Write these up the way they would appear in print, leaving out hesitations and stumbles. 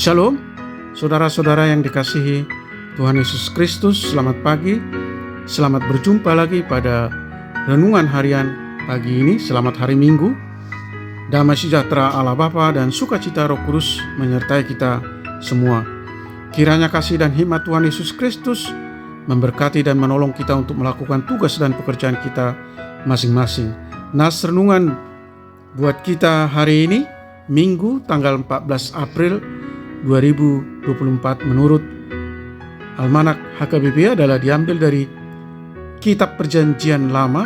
Shalom, saudara-saudara yang dikasihi Tuhan Yesus Kristus. Selamat pagi, selamat berjumpa lagi pada renungan harian pagi ini. Selamat hari Minggu. Damai sejahtera Allah Bapa dan sukacita Roh Kudus menyertai kita semua. Kiranya kasih dan hikmat Tuhan Yesus Kristus memberkati dan menolong kita untuk melakukan tugas dan pekerjaan kita masing-masing. Nas renungan buat kita hari ini, Minggu tanggal 14 April 2024 menurut Almanak HKBP adalah diambil dari Kitab Perjanjian Lama,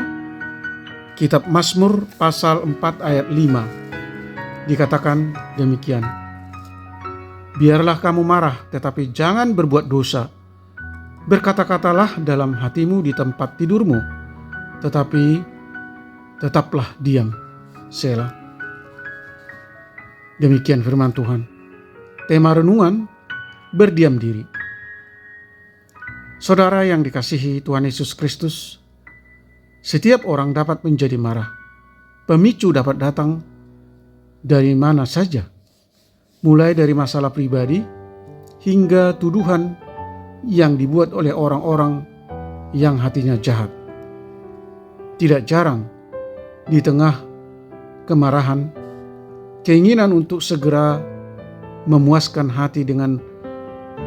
Kitab Mazmur pasal 4 ayat 5. Dikatakan demikian: biarlah kamu marah, tetapi jangan berbuat dosa. Berkata-katalah dalam hatimu di tempat tidurmu, tetapi tetaplah diam. Selah. Demikian firman Tuhan. Tema renungan, berdiam diri. Saudara yang dikasihi Tuhan Yesus Kristus, setiap orang dapat menjadi marah. Pemicu dapat datang dari mana saja, mulai dari masalah pribadi hingga tuduhan yang dibuat oleh orang-orang yang hatinya jahat. Tidak jarang di tengah kemarahan, keinginan untuk segera memuaskan hati dengan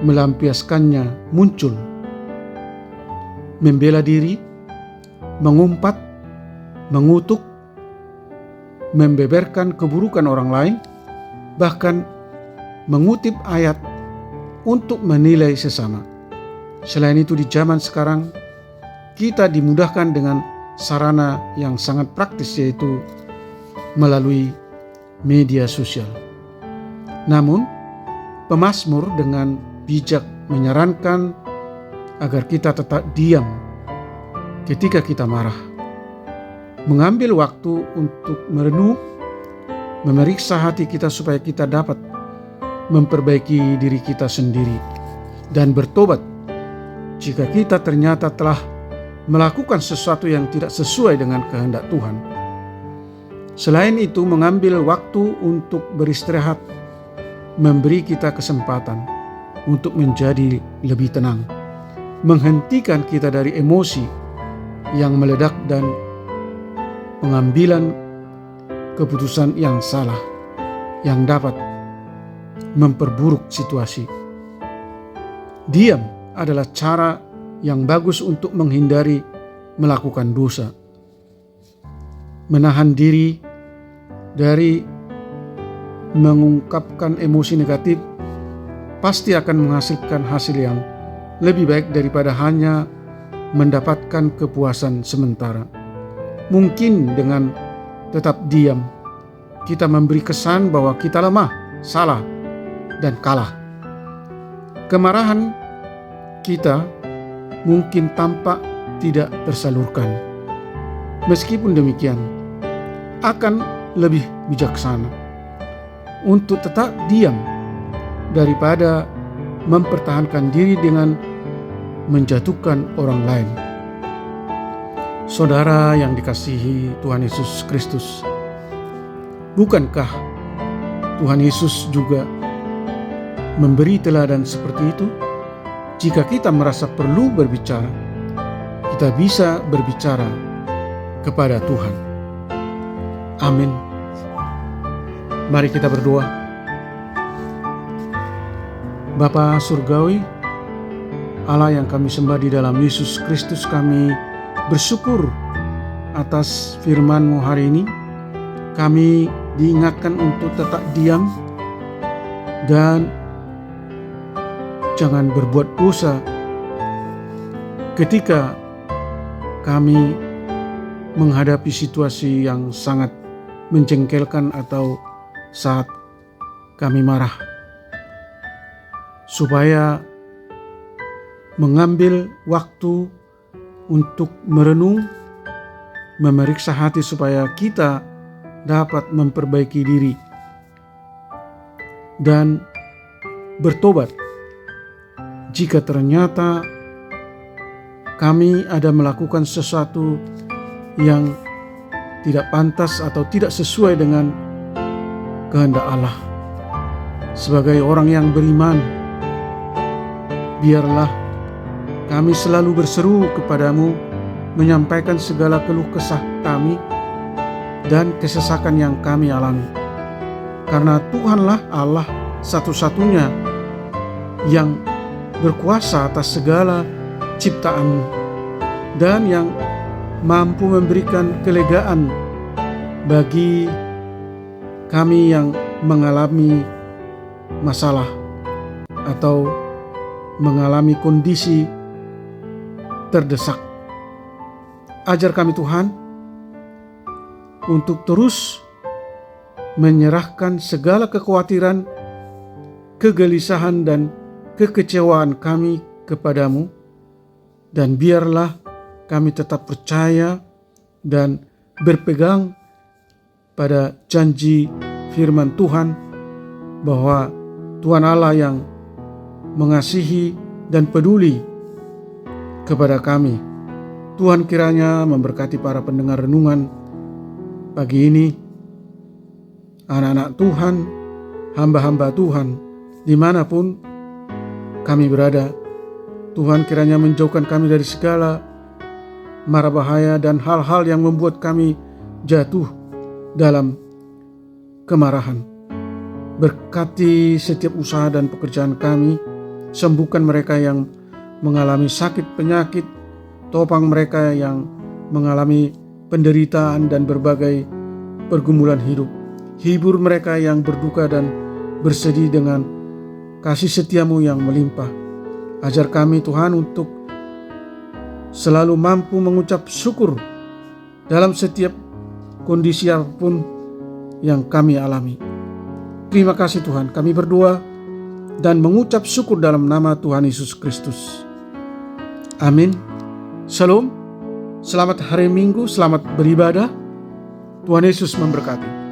melampiaskannya muncul. Membela diri, mengumpat, mengutuk, membeberkan keburukan orang lain, bahkan mengutip ayat untuk menilai sesama. Selain itu, di zaman sekarang kita dimudahkan dengan sarana yang sangat praktis, yaitu melalui media sosial. Namun, pemazmur dengan bijak menyarankan agar kita tetap diam ketika kita marah. Mengambil waktu untuk merenung, memeriksa hati kita supaya kita dapat memperbaiki diri kita sendiri dan bertobat jika kita ternyata telah melakukan sesuatu yang tidak sesuai dengan kehendak Tuhan. Selain itu, mengambil waktu untuk beristirahat memberi kita kesempatan untuk menjadi lebih tenang, menghentikan kita dari emosi yang meledak dan pengambilan keputusan yang salah yang dapat memperburuk situasi. Diam adalah cara yang bagus untuk menghindari melakukan dosa. Menahan diri dari mengungkapkan emosi negatif pasti akan menghasilkan hasil yang lebih baik daripada hanya mendapatkan kepuasan sementara. Mungkin dengan tetap diam, kita memberi kesan bahwa kita lemah, salah, dan kalah. Kemarahan kita mungkin tampak tidak tersalurkan. Meskipun demikian, akan lebih bijaksana untuk tetap diam daripada mempertahankan diri dengan menjatuhkan orang lain. Saudara yang dikasihi Tuhan Yesus Kristus, bukankah Tuhan Yesus juga memberi teladan seperti itu? Jika kita merasa perlu berbicara, kita bisa berbicara kepada Tuhan. Amin. Mari kita berdoa. Bapa Surgawi, Allah yang kami sembah di dalam Yesus Kristus, kami bersyukur atas firman-Mu hari ini. Kami diingatkan untuk tetap diam dan jangan berbuat dosa ketika kami menghadapi situasi yang sangat menjengkelkan atau saat kami marah, supaya mengambil waktu untuk merenung, memeriksa hati supaya kita dapat memperbaiki diri dan bertobat jika ternyata kami ada melakukan sesuatu yang tidak pantas atau tidak sesuai dengan kehendak Allah. sebagai orang yang beriman, biarlah kami selalu berseru kepadamu, menyampaikan segala keluh kesah kami dan kesesakan yang kami alami. Karena Tuhanlah Allah satu-satunya yang berkuasa atas segala ciptaan dan yang mampu memberikan kelegaan bagi kami yang mengalami masalah atau mengalami kondisi terdesak. Ajar kami Tuhan untuk terus menyerahkan segala kekhawatiran, kegelisahan dan kekecewaan kami kepadamu, dan biarlah kami tetap percaya dan berpegang pada janji firman Tuhan bahwa Tuhan Allah yang mengasihi dan peduli kepada kami. Tuhan kiranya memberkati para pendengar renungan pagi ini, anak-anak Tuhan, hamba-hamba Tuhan, dimanapun kami berada. Tuhan kiranya menjauhkan kami dari segala mara bahaya dan hal-hal yang membuat kami jatuh dalam kemarahan. Berkati setiap usaha dan pekerjaan kami, sembuhkan mereka yang mengalami sakit penyakit, topang mereka yang mengalami penderitaan dan berbagai pergumulan hidup. Hibur mereka yang berduka dan bersedih dengan kasih setiamu yang melimpah. Ajar kami Tuhan untuk selalu mampu mengucap syukur dalam setiap kondisi apapun yang kami alami. Terima kasih Tuhan, kami berdoa dan mengucap syukur dalam nama Tuhan Yesus Kristus. Amin. Shalom. Selamat hari Minggu, selamat beribadah. Tuhan Yesus memberkati.